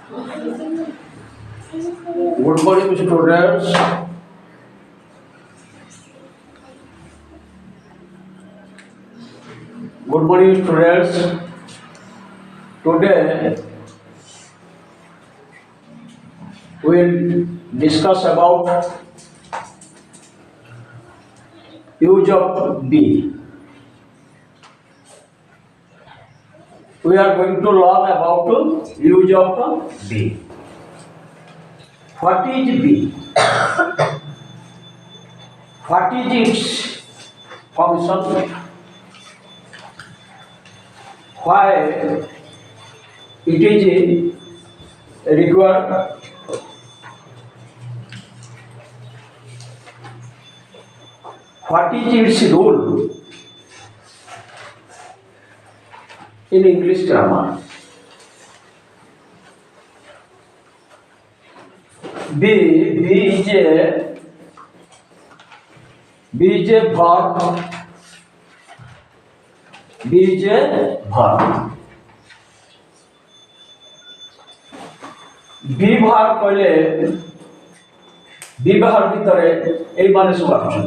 Good morning, students. Good morning, students. Today we'll discuss about use of be. We are going to learn about use of be. What is be? What is its function? Why it is required? What is its role in English grammar? Be is a verb. Be is a verb. বিভার কইলে বিবাহর ভিতরে এই মানে সব আসছে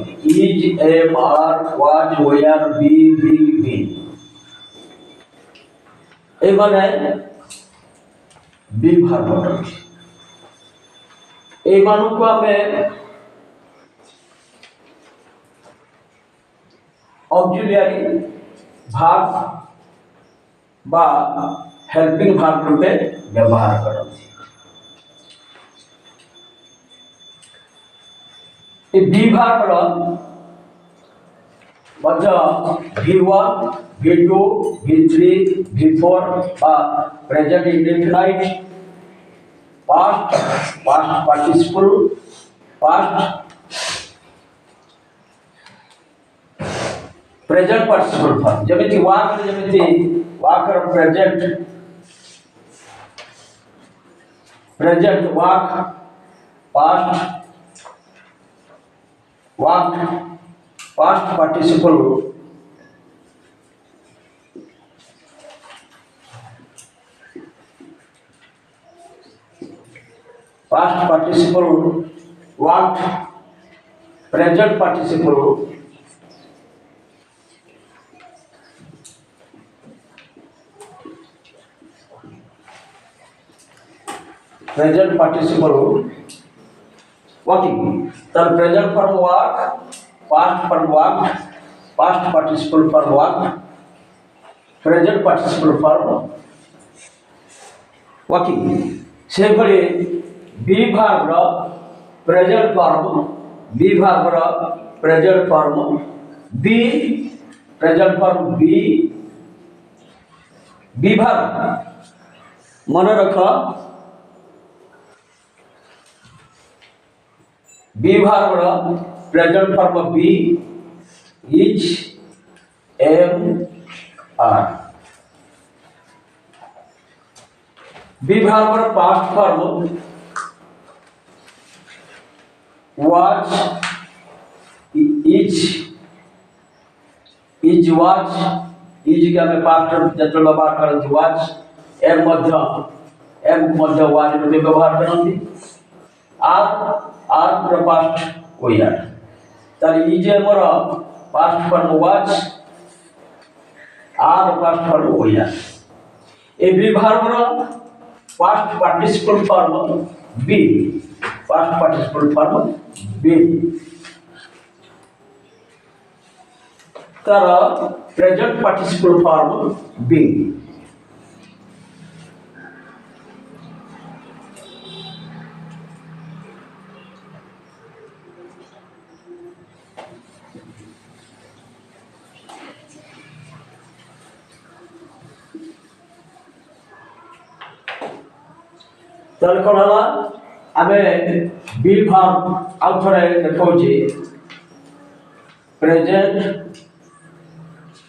is am are was were be be be এই মানে বিভার ঘটনা এই মানুষকে আমি অক্সিলিয়ারি ভার্ব বা হেল্পিং ভার্ব রূপে ব্যবহার করা এই বিভাগর মধ্যে V1, V2, V3, V4 বা present indefinite past participle past present participle verb যেমন ওয়াক যেমন ওয়াকর present walk past walked past participle walked present participle walking the present for walk past for walked past participle for walked present participle for walking সেভাবে বিভাগর present form বিভাগর present form be present form be বিভাগ মনে রাখো বিভাগর present form be is am are বিভাগর past form was is was is কে আমি পাস্ট যেটা ব্যবহার করছি ওয়াজ এর মধ্যে ওয়াজ রূপে ব্যবহার করছি আর পাস্ট ওয়ার তাহলে ইজ আমার পাস্ট ফর্ম ওয়াজ আর পাস্ট ফর্ম ওয়ার এই বিভাগর past participle form be past participle form be তারা present participle form be তাহলে কোন হলো আমি বিভাগ আউটরে দেখছি present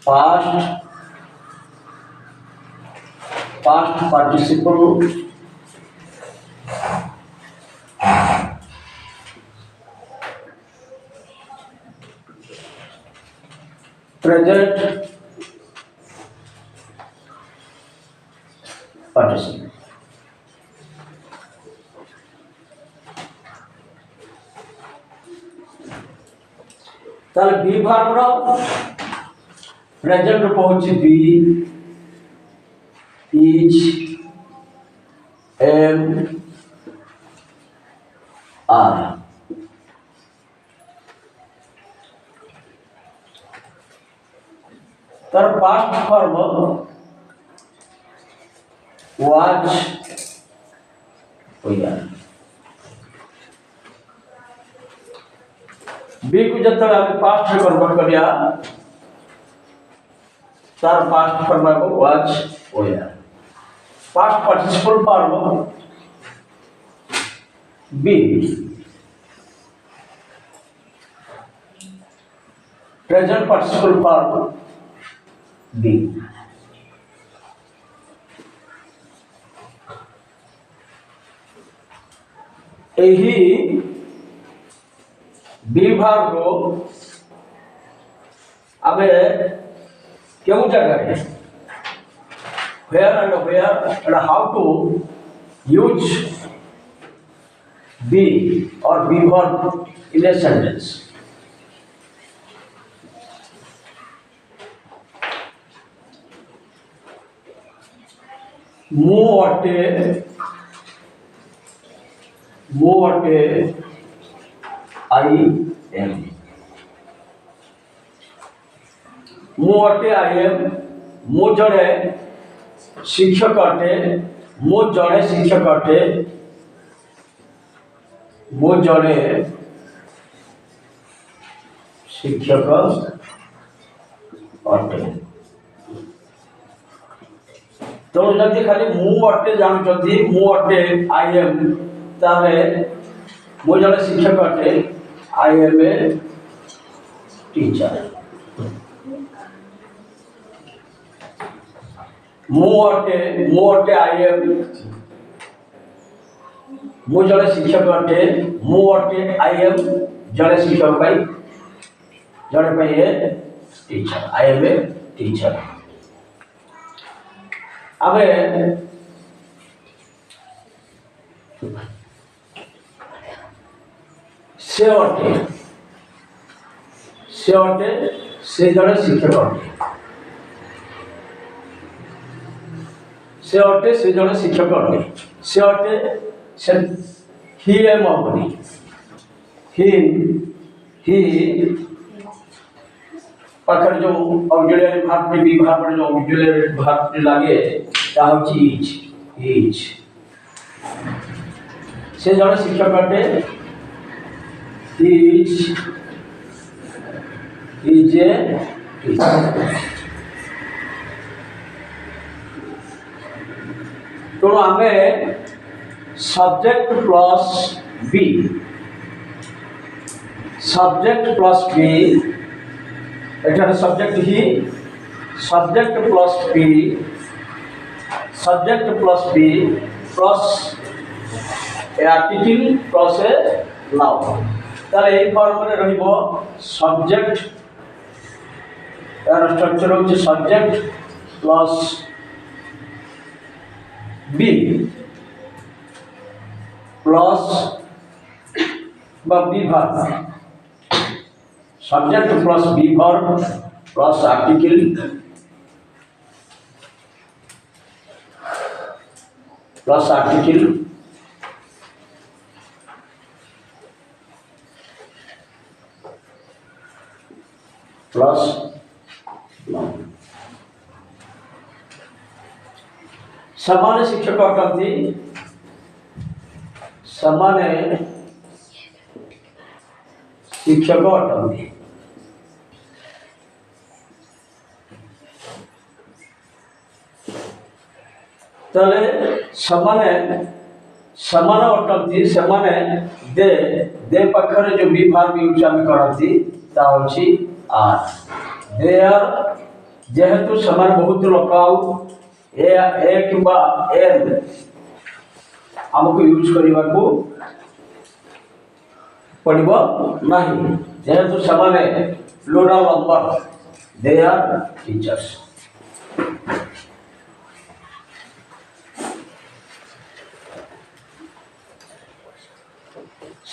past participle present participle ताले बी वर्ब रो प्रेजेंट रूप होची बी इज एम आर तर पास्ट फॉर्म वाज हो गया बी को जब तक आगे पास्ट में कन्वर्ट कर दिया तार पास्ट फॉर्म को वाज हो गया past participle form be present participle form be यही विभाग को आमे क्यों जगह where and how to use be or be verb in a sentence. I am. I am. मु जड़े शिक्षक अटे मु जड़े शिक्षक अटे मु जड़े शिक्षक अटे तो जल्दी खाली मु अटे जानते मु अटे आई एम तारे मु जड़े शिक्षक अटे आई एम ए टीचर मोटे आई एम मु जड़े शिक्षक अटे मोटे आई एम जड़े शिक्षक पाई जड़े पाई है teacher I am a teacher अबे से अटे से जड़े शिक्षक अटे से अटे से जड़े शिक्षक अटे से अटे से ही एम अबनी ही पाखर जो ऑक्सिलियरी वर्ब में विभाग में जो ऑक्सिलियरी वर्ब लागे ता होची इज से जड़े शिक्षक अटे इज ए टीचर तो हमें सब्जेक्ट प्लस बी एटा सब्जेक्ट ही subject plus be plus a article plus a noun ताले ए फॉर्म रे रहिबो सब्जेक्ट यार स्ट्रक्चर होची subject plus be plus be verb subject plus be verb plus article plus समान शिक्षक अटंती समान शिक्षक अटंती तले समान अटंती समान दे पाखरे जो बी वर्ब यूज हम करती ता होची आर दे आर जेहेतु समान बहुत लोकाउ ए किंबा एन हमको यूज करने को पड़िबो नहीं जेहेतु समान plural number they are teachers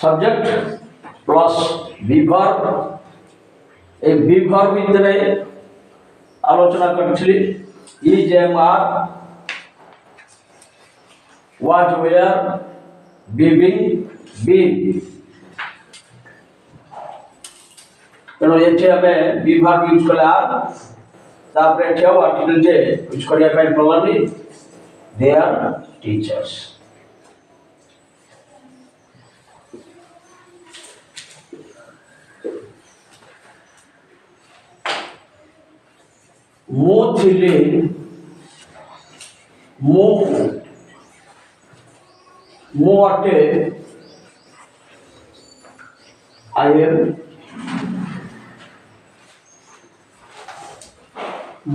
subject plus be verb ए विभाग भितर आलोचना करी is am are what were being been तेणु ये आम विभाग यूज कले आर तापर ये आर्टिकल जे यूज करने पड़ानी दे आर टीचर्स मु थिली मु अटे आई एम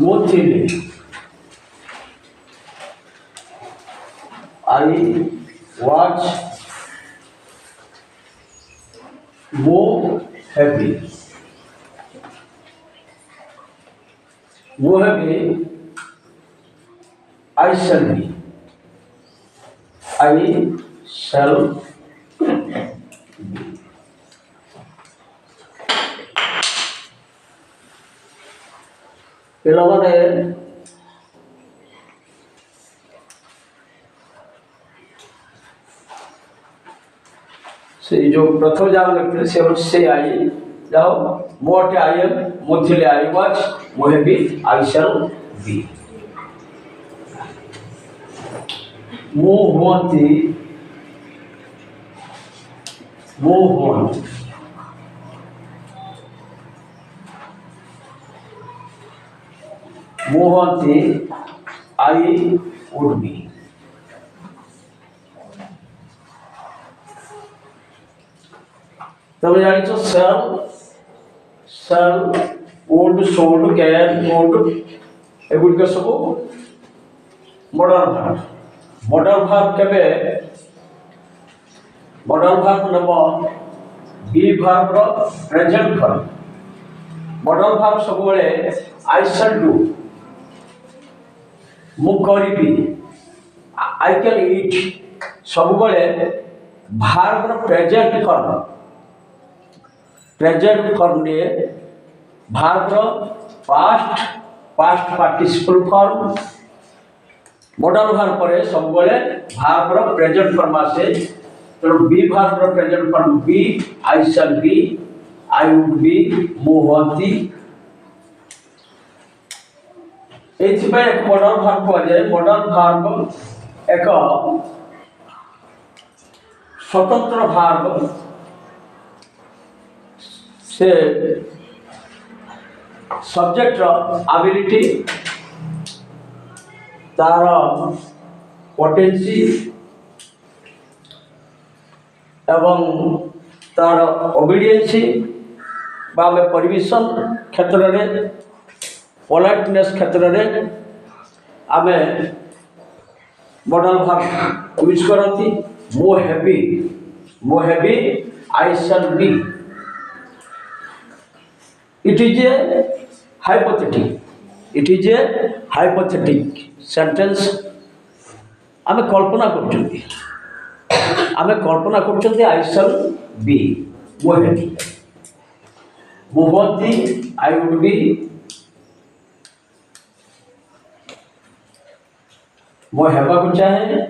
मु थिली I was more happy. More happy I shall be. I shall be. पिलाने से जो प्रथम जान लगते से आई जाओ मोटे आई एम मुथिले आई वाज मोहे बी आई शैल बी मु होती आई वुड बी तब जानी तो shall would should can would एगुड़ सब मॉडर्न भार्ब केबे मॉडर्न भार्ब नब बी भार्ब रो प्रेजेंट फॉर्म मॉडर्न भार्ब सब बेले आई शैल डू मु करिबी आई कैन ईट सब बेले भार्ब रो प्रेजेंट फॉर्म ने भार्ब रो past participle form modal verb पर सब बेले भार्ब रो प्रेजेंट फॉर्म आसे तो बी भार्ब रो present form be I shall be I would be मु होती एथिपाई एक मॉडर्न भार्ब को जाए मॉडर्न भार्ब एक स्वतंत्र भार्ब से सब्जेक्ट एबिलिटी तार पोटेंसी एवं तार ओबीडियंसी बामे परमिशन क्षेत्र में पोलाइटनेस क्षेत्र में आमे मॉडर्न भार्ब यूज करती मो happy I shall B it is a hypothetic sentence आमे कल्पना कर आई शैल बी मो हैप्पी मु होती आई वुड बी मो हेबा को चाहे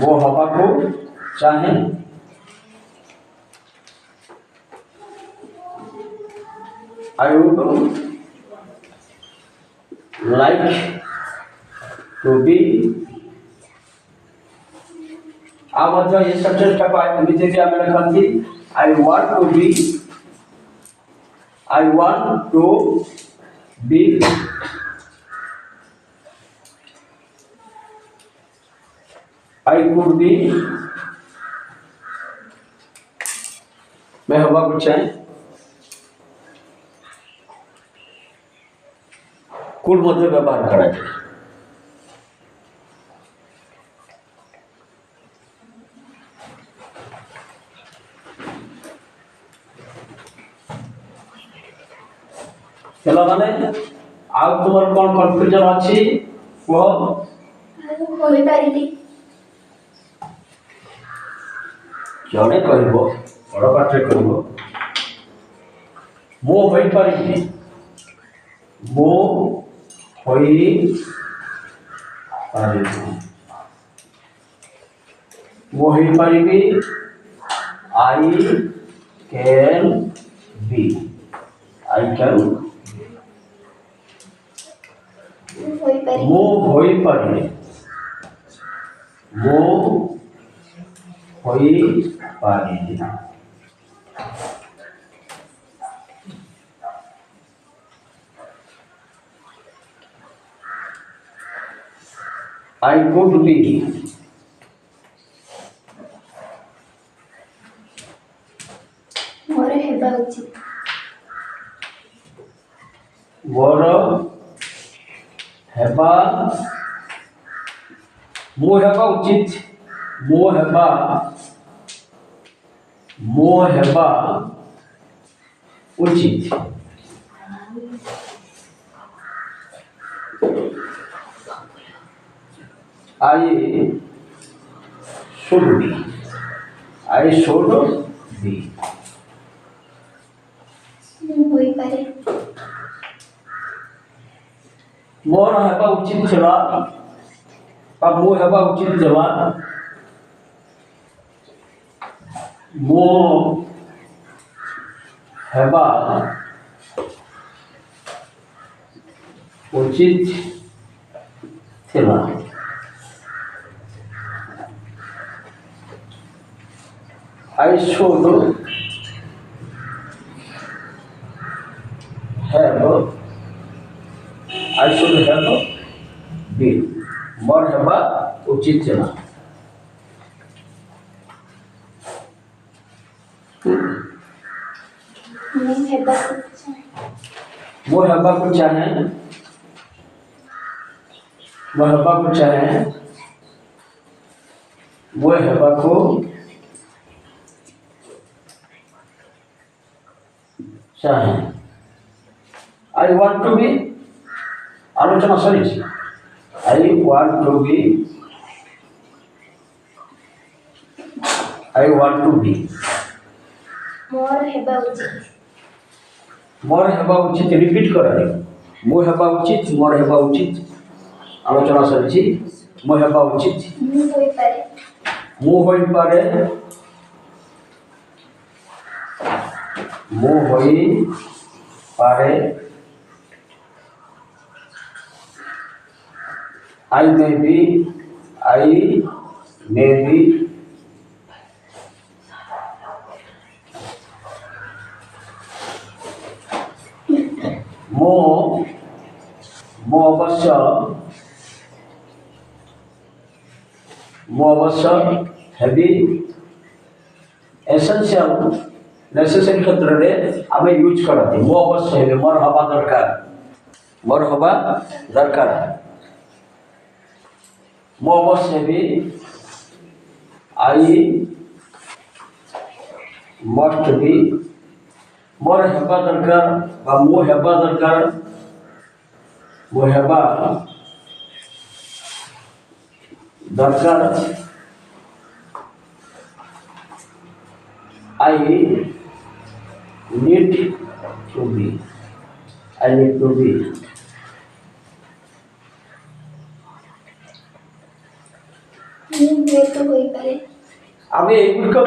वो हवा को चाहे I would like to be आप ये सेंटेंस का लिखती I want to be I could be मैं हवा को चाहे कुल मध्य व्यवहार करा चला माने आग तुम्हार कौन कन्फ्यूजन अच्छी वो होई पारिबी ଜଣେ କହିବ ବଡ଼ ପାଟିରେ କହିବ ମୁଁ ହୋଇପାରିବି, ମୁଁ ହୋଇପାରିବି, ମୁଁ ହୋଇପାରିବି, I can be, I can ମୁଁ ହୋଇପାରିବି, ମୁଁ ହୋଇପାରିବି, I could be, ମୋର ହେବା ଉଚିତ, ମୋର ହେବା, ମୁଁ ହେବା ଉଚିତ, ମୁଁ ହେବା ଉଚିତ, I should be, I should be, ମୁଁ ହୋଇପାରେ, ମୋର ହେବା ଉଚିତ ଥିଲା ବା ମୁଁ ହେବା ଉଚିତ ଥିଲା, ମୁଁ ହେବା ଉଚିତ ଥିଲା, I should have, I should have been, ମୋର ହେବା ଉଚିତ ଥିଲା, ମୁଁ ହେବାକୁ ଚାହେଁ, ମୁଁ ହେବାକୁ ଚାହେଁ, ମୁଁ ହେବାକୁ ଚାହେଁ, ମୁଁ ହେବାକୁ ଚାହେଁ, I want to be, ଆଲୋଚନା ସରିଛି, I want to be, I want to be, ମୋର ହେବା ଉଚିତ, ମୋର ହେବା ଉଚିତ, ରିପିଟ୍ କରାଯାଏ, ମୁଁ ହେବା ଉଚିତ, ମୋର ହେବା ଉଚିତ, ଆଲୋଚନା ସରିଛି, ମୁଁ ହେବା ଉଚିତ, ମୁଁ ହୋଇପାରେ, ମୁଁ ହୋଇପାରେ, ମୁଁ ହୋଇପାରେ, I may be, I may be, ମୁଁ ଅବଶ୍ୟ ହେବି, ଏସେନ୍ସିଆଲ ନେସେସରୀ କ୍ଷେତ୍ରରେ ଆମେ ୟୁଜ୍ କରନ୍ତି, ମୁଁ ଅବଶ୍ୟ ହେବି, ମୋର ହେବା ଦରକାର, ମୋର ହେବା ଦରକାର, ମୁଁ ଅବଶ୍ୟ ହେବି, I must be, ମୋର ହେବା ଦରକାର ବା ମୁଁ ହେବା ଦରକାର, ମୁଁ ହେବା ଦରକାର, I need to be, I need to be, ମୁଁ ହୁଏତ ହୋଇପାରେ, ଆମେ ଏଗୁଡ଼ିକ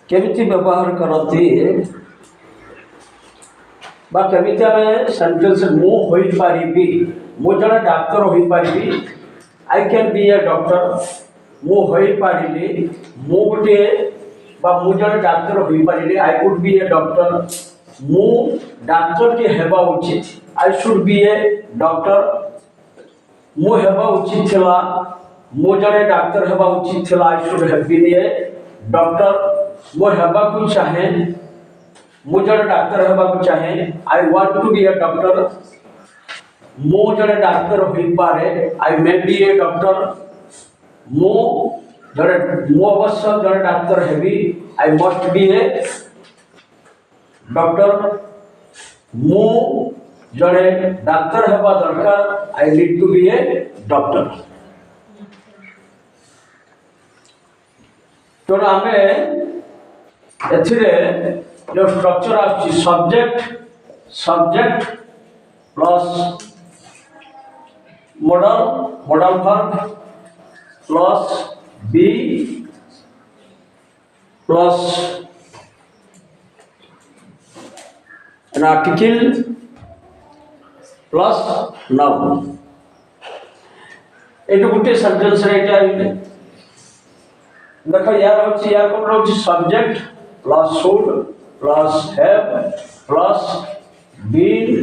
କେମିତି ବ୍ୟବହାର କରନ୍ତି ବା କେମିତି ଆମେ ସେଣ୍ଟେନ୍ସ ମୁଁ ହୋଇପାରିବି, ମୁଁ ଜଣେ ଡାକ୍ତର ହୋଇପାରିବି, I can be a doctor, ମୁଁ ହୋଇପାରିଲି, ମୁଁ ଗୋଟିଏ ବା ମୁଁ ଜଣେ ଡାକ୍ତର ହୋଇପାରିଲି, I could be a doctor, ମୁଁ ଡାକ୍ତରଟି ହେବା ଉଚିତ, I should be a doctor, ମୁଁ ହେବା ଉଚିତ ଥିଲା, ମୁଁ ଜଣେ ଡାକ୍ତର ହେବା ଉଚିତ ଥିଲା, I should have been a doctor, ମୁଁ ହେବାକୁ ଚାହେଁ, ମୁଁ ଜଣେ ଡାକ୍ତର ହେବାକୁ ଚାହେଁ, I want to be a doctor, ମୁଁ ଜଣେ ଡାକ୍ତର ହୋଇପାରେ, I may be a doctor, ମୁଁ ଅବଶ୍ୟ ଜଣେ ଡାକ୍ତର ହେବି, I must be a doctor, ମୁଁ ଜଣେ ଡାକ୍ତର ହେବା ଦରକାର, I need to be a doctor। ତେଣୁ ଆମେ ଏଥିରେ ଯେଉଁ ଷ୍ଟ୍ରକ୍ଚର ଆସୁଛି subject plus modal verb plus be plus an article plus noun. ଏଇଟା ଗୋଟେ ସେଣ୍ଟେନ୍ସରେ ଏଇଟା ଦେଖ ୟାର ହେଉଛି ୟାର କ'ଣ ରହୁଛି subject plus should plus have plus been.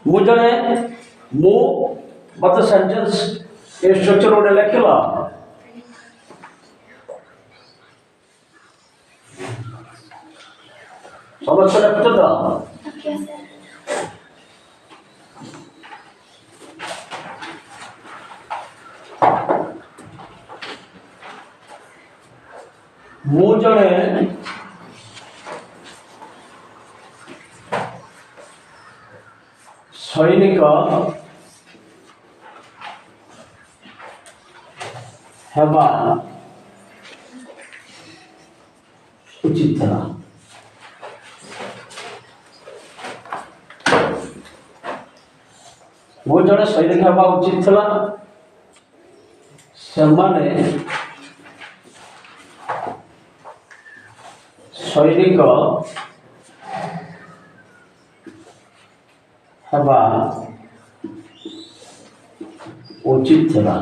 ମୁଁ ଜଣେ ମତେ ସେଣ୍ଟେନ୍ସ ଏ ଷ୍ଟ୍ରକ୍ଚର ଗୋଟେ ଲେଖିଲ ସମସ୍ତେ ଲେଖୁଛ ତ? Okay, sir. ମୁଁ ଜଣେ ସୈନିକ ହେବା ଉଚିତ ଥିଲା। ମୁଁ ଜଣେ ସୈନିକ ହେବା ଉଚିତ ଥିଲା। ସେମାନେ ସୈନିକ ହେବା ଉଚିତ ଥିଲା।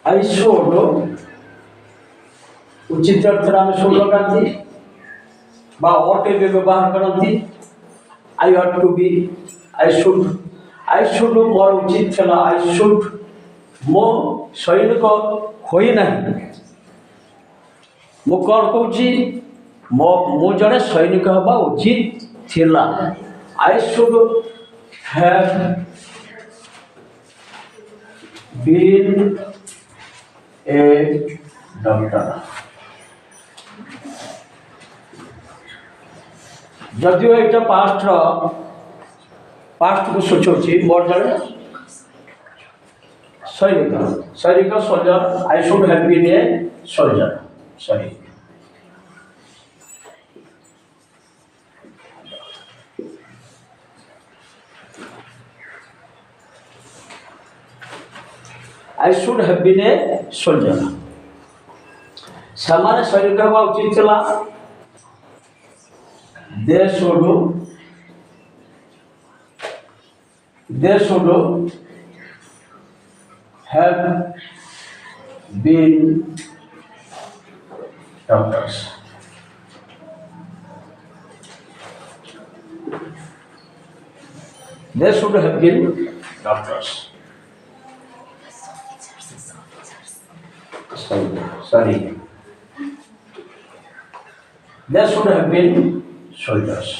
I should उचित अर्थରେ ଆମେ should ଲଗାନ୍ତି ବା ought ଏବେ ବ୍ୟବହାର କରନ୍ତି। I ought to be, I should ମୋର ଉଚିତ ଥିଲା। I should ମୁଁ ସୈନିକ ହୋଇନାହିଁ। ମୁଁ କ'ଣ କହୁଛି ମୁଁ ଜଣେ ସୈନିକ ହେବା ଉଚିତ ଥିଲା। I should have been a doctor। ଯଦିଓ ଏଇଟା ପାଷ୍ଟକୁ ସୂଚାଉଛି ମୋର ଜଣେ ସୈନିକ soldier. I should have been a soldier। Sorry, I should have been a soldier। ସେମାନେ ସୈନିକ ହେବା ଉଚିତ ଥିଲା। They should have been doctors। They should have been doctors। Sorry, they should have been soldiers।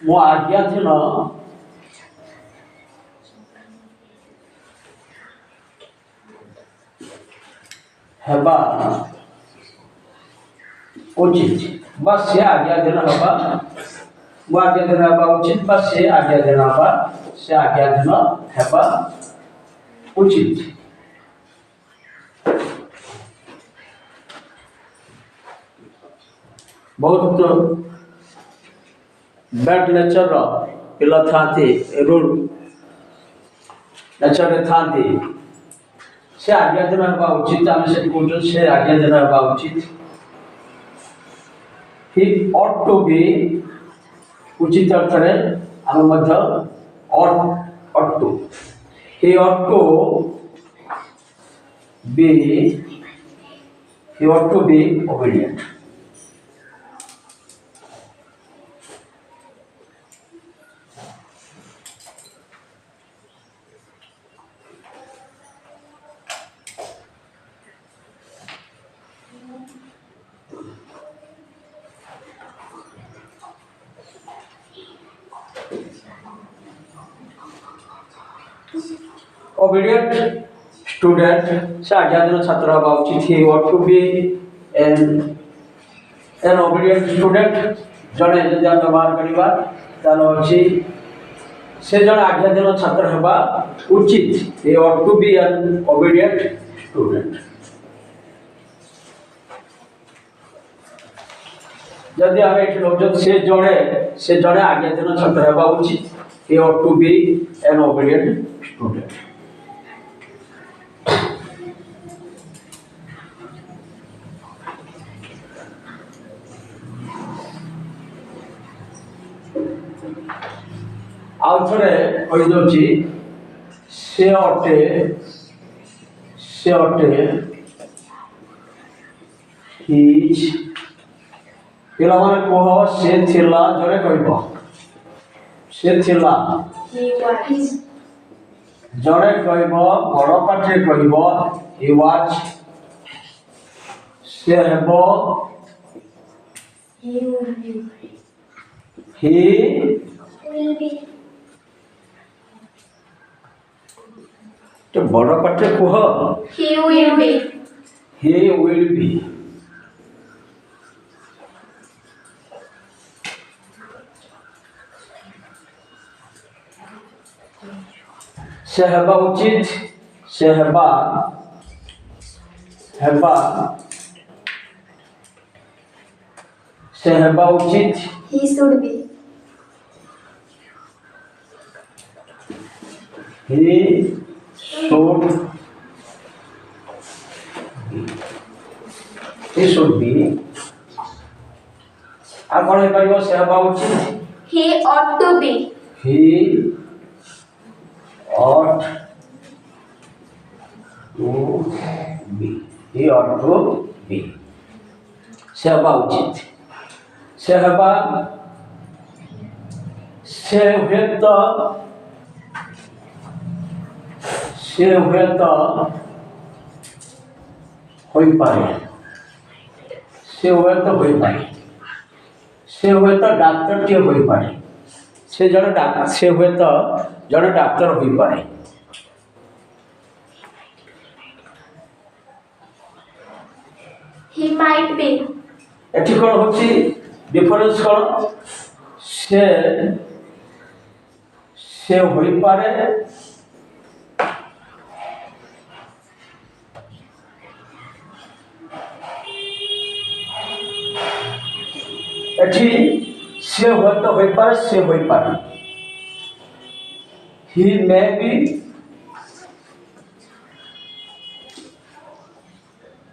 ମୋ ଆଜ୍ଞାଧୀନ ହେବା ଉଚିତ ବା ସେ ଆଜ୍ଞାଧୀନ ହେବା ମୁଁ ଆଜ୍ଞାଧୀନ ହେବା ଉଚିତ ବା ସେ ଆଜ୍ଞାଧୀନ ହେବା ଉଚିତ। ବହୁତ ବ୍ୟାଡ୍ ନେଚରର ପିଲା ଥାନ୍ତି, ରୁଡ୍ ନେଚରରେ ଥାନ୍ତି। ସେ ଆଜ୍ଞାଧୀନ ହେବା ଉଚିତ। ଆମେ ସେଠି କହୁଛୁ ସେ ଆଜ୍ଞାଧୀନ ହେବା ଉଚିତ। He ought to be ଉଚିତ ଅର୍ଥରେ ଆମେ ମଧ୍ୟ ought to he ought to be obedient। obedient student से आज्ञाधीन छात्र हवा उचित he ought to be an obedient student जड़े यदि आप व्यवहार करिबा तानो अछि से जड़े आज्ञाधीन छात्र हवा उचित he ought to be an obedient student यदि आम ये लोग से जड़े आज्ञाधीन छात्र हवा उचित he ought to be an obedient student आउ थे कही दौची से अटे हिज पिला माने कह से थिला जरे कहब से थिला he was जड़े कहब बड़ पाठे कहब he was से हेब he will be he will be तो बड़ पाठे कह he will be he will be से हेबा उचित से हेबा उचित he should be he should be आ कौन है परिवार से हेबा उचित he ought to be he ought to be he ought to be से हेबा उचित से हेबा से हुए तो होई पारे से हुए तो होई पारे से हुए तो डॉक्टर के होई पारे से जड़े डॉक्टर से हुए तो जड़े डॉक्टर होई पारे he might be एठी कोन होची डिफरेंस कोन से होई पारे एठी से होय तो होई पारे से होई पारे he may be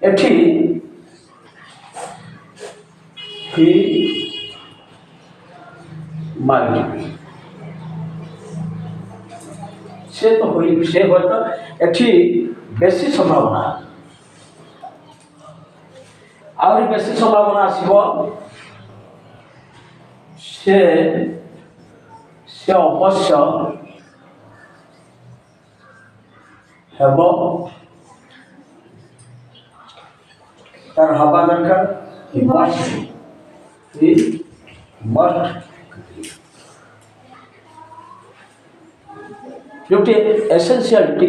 एठी he might be से तो होई से होय तो एठी बेसी संभावना आउरी बेसी संभावना आसीबो से अवश्य हेब तार हवा दरकार he must गोटे एसेंशियलिटी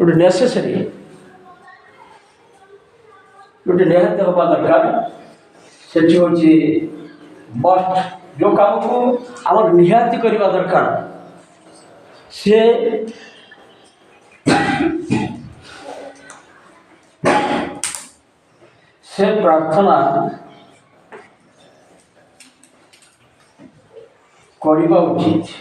गोटे नेसेसरी गोटे निहत हवा दरकार सेठी होची मस्ट जो काम को आमर निहाती करवा दरकार से प्रार्थना करवा उचित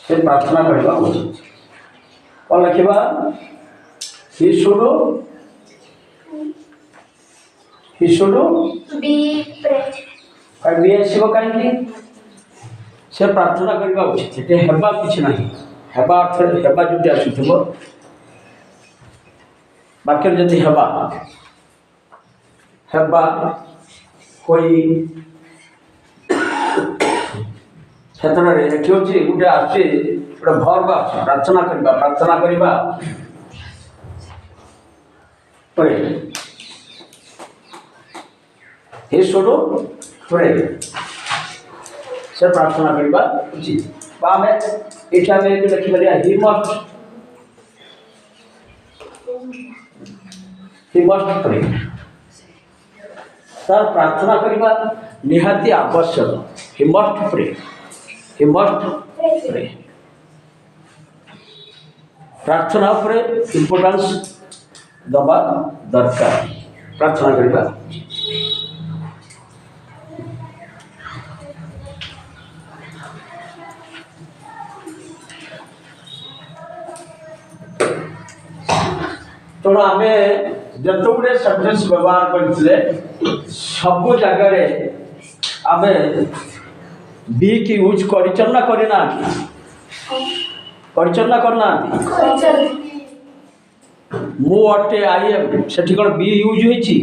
से प्रार्थना करवा उचित कौन लिखा he should be present be आसो कहीं से प्रार्थना करवा उचित ये हेबा किसी ना हेबा अर्थ हेबा जो आसुव वाक्य जदि हेबा हेबा कोई क्षेत्र में ये गोटे आसे गोटे भर्व प्रार्थना करवा pray. He should pray. से प्रार्थना करवा उचित बामे इच्छा में भी लिखी Ballia he must pray sir प्रार्थना करवा निहाती आवश्यक he must pray प्रार्थना उपरे इम्पोर्टेंस दबा दरकार प्रार्थना करवा तेणु आम जो गुड़े सेंटेन्स व्यवहार करते सब जगह आम बी की यूज करना करना करना मु अटे आई एम से कौन बी यूज होती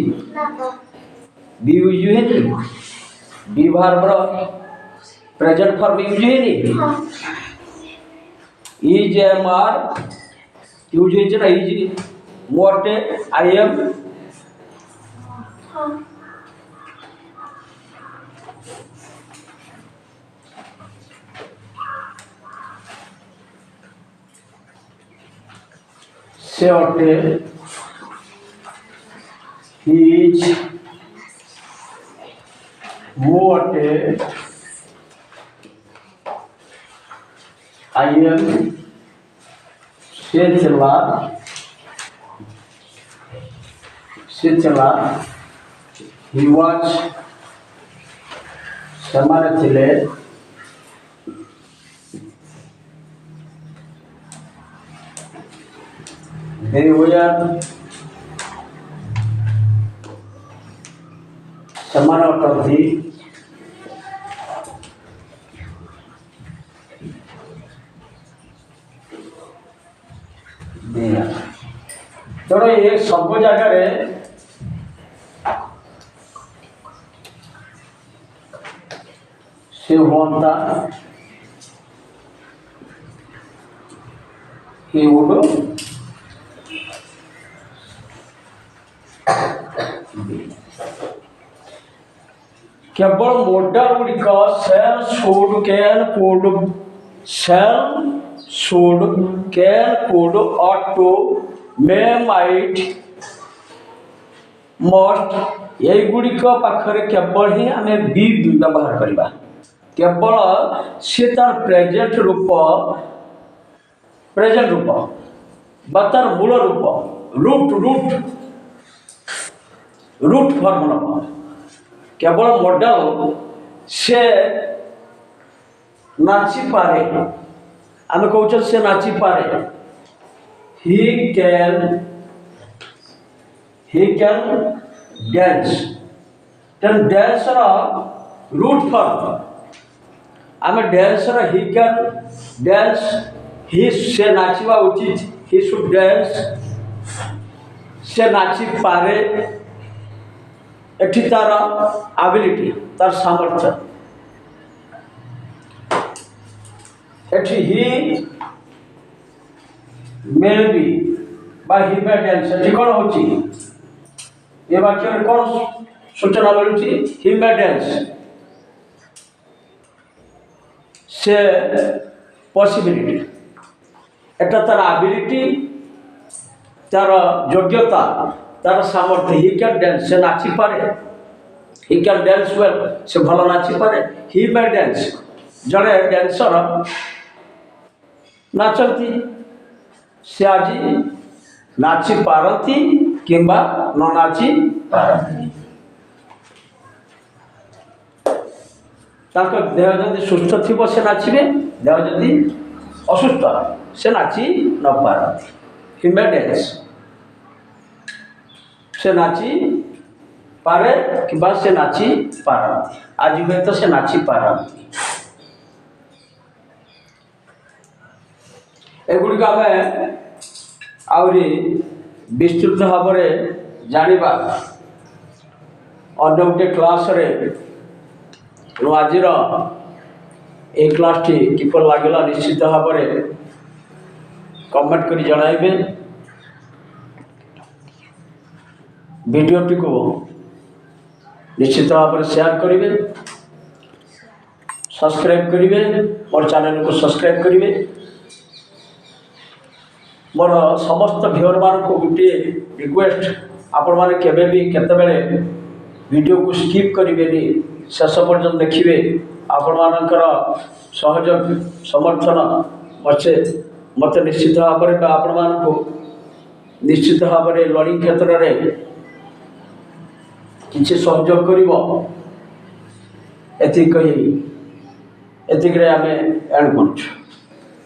बी यूज हुए बी भार्बर प्रेजेंट फॉर्म यूज हुए इज एम आर यूज होना इज मु अटे आई एम से अटे इज मु अटे आई एम से चला ही वाज समाने थिले they were समान अटंती तेणु ये सब जगह से होता he would केवल मॉडल गुड़िक shall should can could shall should can could ought to may might must ये गुड़िक पाखरे केवल ही आम बी व्यवहार करवा केवल सी तार प्रेजेंट रूप तार मूल रूप रूट फॉर्म नब केवल मॉडल से नाची पारे आम कौन से नाची पारे he can dance dance root form आम dance he can dance he से नाचवा उचित ही शुड डांस से नाची पारे एठी तार एबिलिटी तार सामर्थ्य एठी ही मे बी बा ही मे डांस एठी कोन होची ये वाक्य में कोन सूचना मिलुची ही मे डांस से पॉसिबिलिटी एटा तार एबिलिटी तार योग्यता तार सामर्थ्य ही कैन डांस से नाची पारे ही कैन डांस वेल से भल नाची पारे ही मे डांस जड़े डांसर नाचती से आज नाची पारती किंबा न नाची पारती देह जदि सुस्थ थी से नाचे देह जदि असुस्थ से नाची न पारती ही मे डांस से नाची पारे कि से नाची पारती आज हुए तो से नाची पारती एगुड़िक आम आहरी विस्तृत भाव में जाना अन्य गोटे क्लास आज क्लास टी किपर लगला निश्चित भाव में कमेंट कर जन भिडियोटी को निश्चित भाव में शेयर करेंगे, सब्सक्राइब करेंगे, मोर चैनल को सब्सक्राइब करेंगे। मोर समस्त व्यूअर मान को गोटे रिक्वेस्ट, आपण मैंने केबे भी केतेबेले वीडियो को स्किप करेंगे, शेष पर्यंत देखिए। आपण मानकर सहयोग समर्थन मत निश्चित भाव में आपण मान को निश्चित भाव में लर्निंग क्षेत्र में किसी सहयोग कर एतिक आम एंड करूँ।